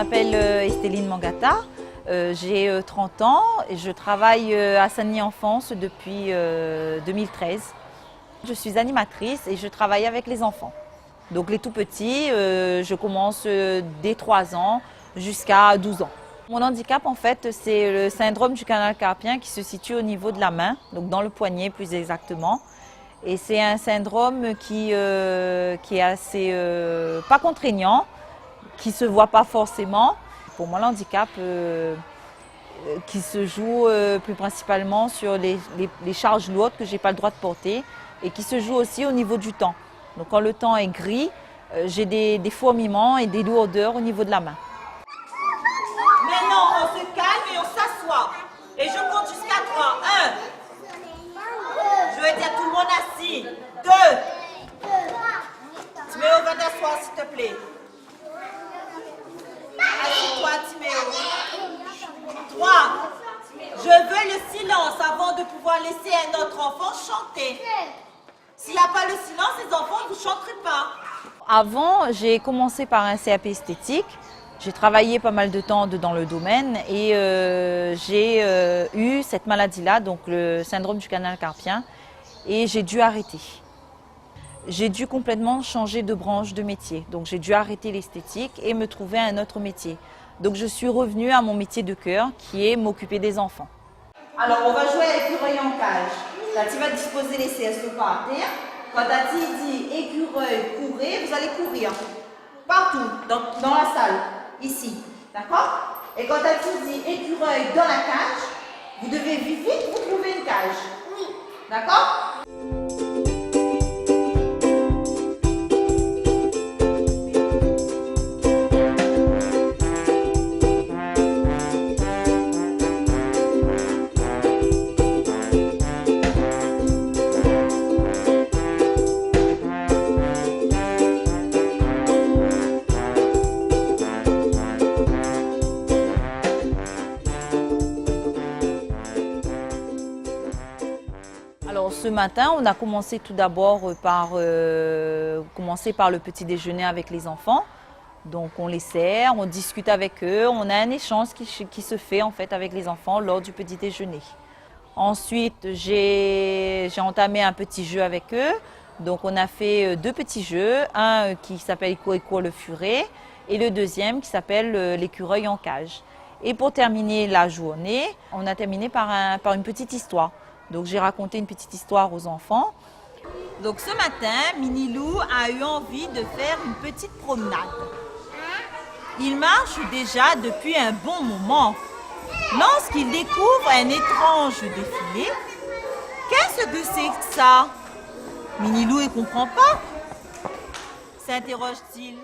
m'appelle Estéline Mangata, j'ai 30 ans et je travaille à Sani Enfance depuis 2013. Je suis animatrice et je travaille avec les enfants. Donc les tout petits, je commence dès 3 ans jusqu'à 12 ans. Mon handicap en fait c'est le syndrome du canal carpien qui se situe au niveau de la main, donc dans le poignet plus exactement. Et c'est un syndrome qui est assez pas contraignant, qui ne se voit pas forcément. Pour moi, l'handicap qui se joue plus principalement sur les charges lourdes que je n'ai pas le droit de porter et qui se joue aussi au niveau du temps. Donc quand le temps est gris, j'ai des fourmillements et des lourdeurs au niveau de la main. Maintenant, on se calme et on s'assoit. Et je compte jusqu'à 3. 1. Je vais dire tout le monde assis. 2. Timéo, va t'asseoir s'il te plaît. Assis-toi, Timéo. 3. Je veux le silence avant de pouvoir laisser un autre enfant chanter. S'il n'y a pas le silence, les enfants ne vous chanteront pas. Avant, j'ai commencé par un CAP esthétique. J'ai travaillé pas mal de temps dans le domaine et j'ai eu cette maladie-là, donc le syndrome du canal carpien, et j'ai dû arrêter. J'ai dû complètement changer de branche de métier, donc j'ai dû arrêter l'esthétique et me trouver un autre métier. Donc je suis revenue à mon métier de cœur qui est m'occuper des enfants. Alors on va jouer à l'écureuil en cage. Tati va disposer les sièges par terre. Quand Tati dit écureuil, courez, vous allez courir. Partout, dans la salle, ici. D'accord? Et quand Tati dit écureuil dans la cage, vous devez vite vous trouver une cage. Oui. D'accord? Alors ce matin, on a commencé tout d'abord par le petit déjeuner avec les enfants. Donc on les sert, on discute avec eux, on a un échange qui se fait en fait avec les enfants lors du petit déjeuner. Ensuite, j'ai entamé un petit jeu avec eux. Donc on a fait 2 petits jeux, un qui s'appelle Coco le furet et le deuxième qui s'appelle l'écureuil en cage. Et pour terminer la journée, on a terminé par une petite histoire. Donc j'ai raconté une petite histoire aux enfants. Donc ce matin, Minilou a eu envie de faire une petite promenade. Il marche déjà depuis un bon moment. Lorsqu'il découvre un étrange défilé, qu'est-ce que c'est que ça? Minilou ne comprend pas. S'interroge-t-il.